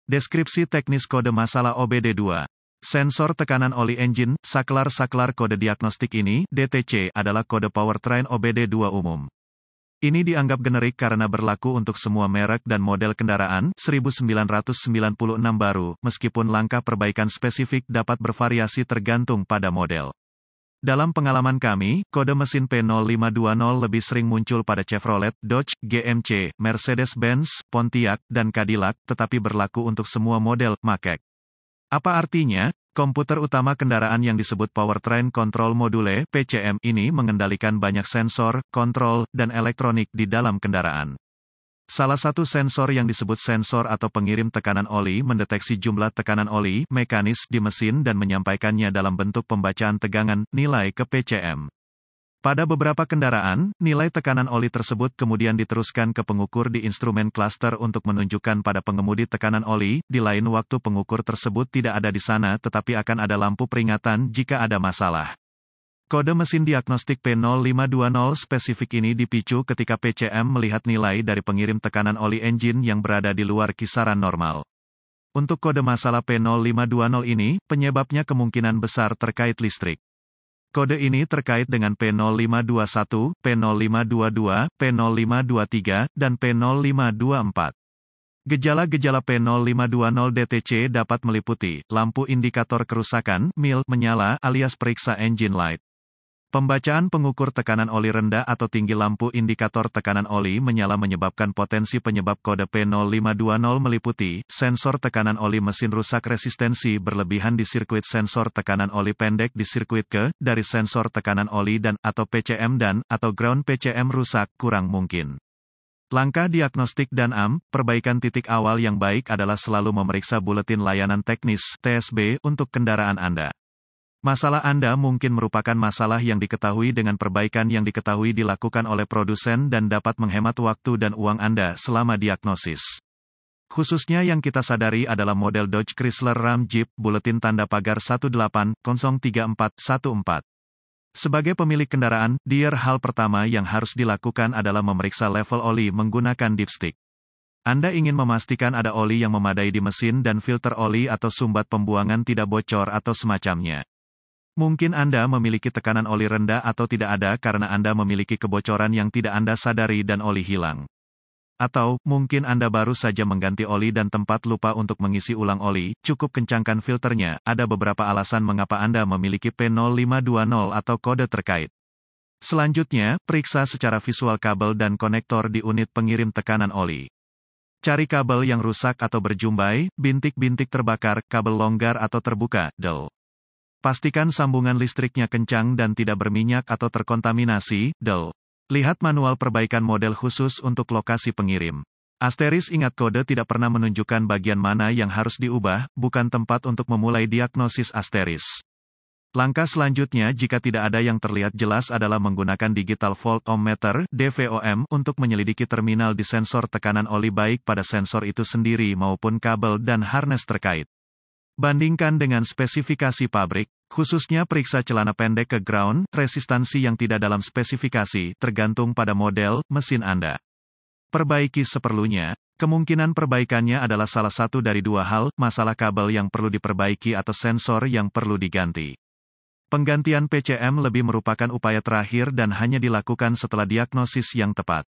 Deskripsi teknis kode masalah OBD2. Sensor tekanan oli engine, saklar kode diagnostik ini, DTC, adalah kode powertrain OBD2 umum. Ini dianggap generik karena berlaku untuk semua merek dan model kendaraan, 1996 baru, meskipun langkah perbaikan spesifik dapat bervariasi tergantung pada model. Dalam pengalaman kami, kode mesin P0520 lebih sering muncul pada Chevrolet, Dodge, GMC, Mercedes-Benz, Pontiac, dan Cadillac, tetapi berlaku untuk semua model, Macan. Apa artinya? Komputer utama kendaraan yang disebut Powertrain Control Module, PCM, ini mengendalikan banyak sensor, kontrol, dan elektronik di dalam kendaraan. Salah satu sensor yang disebut sensor atau pengirim tekanan oli mendeteksi jumlah tekanan oli, mekanis, di mesin dan menyampaikannya dalam bentuk pembacaan tegangan, nilai ke PCM. Pada beberapa kendaraan, nilai tekanan oli tersebut kemudian diteruskan ke pengukur di instrumen cluster untuk menunjukkan pada pengemudi tekanan oli, di lain waktu pengukur tersebut tidak ada di sana tetapi akan ada lampu peringatan jika ada masalah. Kode mesin diagnostik P0520 spesifik ini dipicu ketika PCM melihat nilai dari pengirim tekanan oli engine yang berada di luar kisaran normal. Untuk kode masalah P0520 ini, penyebabnya kemungkinan besar terkait listrik. Kode ini terkait dengan P0521, P0522, P0523, dan P0524. Gejala-gejala P0520 DTC dapat meliputi, lampu indikator kerusakan, MIL, menyala alias periksa engine light. Pembacaan pengukur tekanan oli rendah atau tinggi lampu indikator tekanan oli menyala menyebabkan potensi penyebab kode P0520 meliputi, sensor tekanan oli mesin rusak resistensi berlebihan di sirkuit sensor tekanan oli pendek di sirkuit ke, dari sensor tekanan oli dan, atau PCM dan, atau ground PCM rusak, kurang mungkin. Langkah diagnostik dan perbaikan titik awal yang baik adalah selalu memeriksa buletin layanan teknis, TSB, untuk kendaraan Anda. Masalah Anda mungkin merupakan masalah yang diketahui dengan perbaikan yang diketahui dilakukan oleh produsen dan dapat menghemat waktu dan uang Anda selama diagnosis. Khususnya yang kita sadari adalah model Dodge Chrysler Ram Jeep, buletin tanda pagar 1803414. Sebagai pemilik kendaraan, hal pertama yang harus dilakukan adalah memeriksa level oli menggunakan dipstick. Anda ingin memastikan ada oli yang memadai di mesin dan filter oli atau sumbat pembuangan tidak bocor atau semacamnya. Mungkin Anda memiliki tekanan oli rendah atau tidak ada karena Anda memiliki kebocoran yang tidak Anda sadari dan oli hilang. Atau, mungkin Anda baru saja mengganti oli dan tempat lupa untuk mengisi ulang oli, cukup kencangkan filternya. Ada beberapa alasan mengapa Anda memiliki P0520 atau kode terkait. Selanjutnya, periksa secara visual kabel dan konektor di unit pengirim tekanan oli. Cari kabel yang rusak atau berjumbai, bintik-bintik terbakar, kabel longgar atau terbuka, del. Pastikan sambungan listriknya kencang dan tidak berminyak atau terkontaminasi, del. Lihat manual perbaikan model khusus untuk lokasi pengirim. Ingat kode tidak pernah menunjukkan bagian mana yang harus diubah, bukan tempat untuk memulai diagnosis asteris. Langkah selanjutnya jika tidak ada yang terlihat jelas adalah menggunakan digital volt ohmmeter, DVOM, untuk menyelidiki terminal di sensor tekanan oli baik pada sensor itu sendiri maupun kabel dan harness terkait. Bandingkan dengan spesifikasi pabrik, khususnya periksa celana pendek ke ground, resistansi yang tidak dalam spesifikasi, tergantung pada model, mesin Anda. Perbaiki seperlunya, kemungkinan perbaikannya adalah salah satu dari dua hal, masalah kabel yang perlu diperbaiki atau sensor yang perlu diganti. Penggantian PCM lebih merupakan upaya terakhir dan hanya dilakukan setelah diagnosis yang tepat.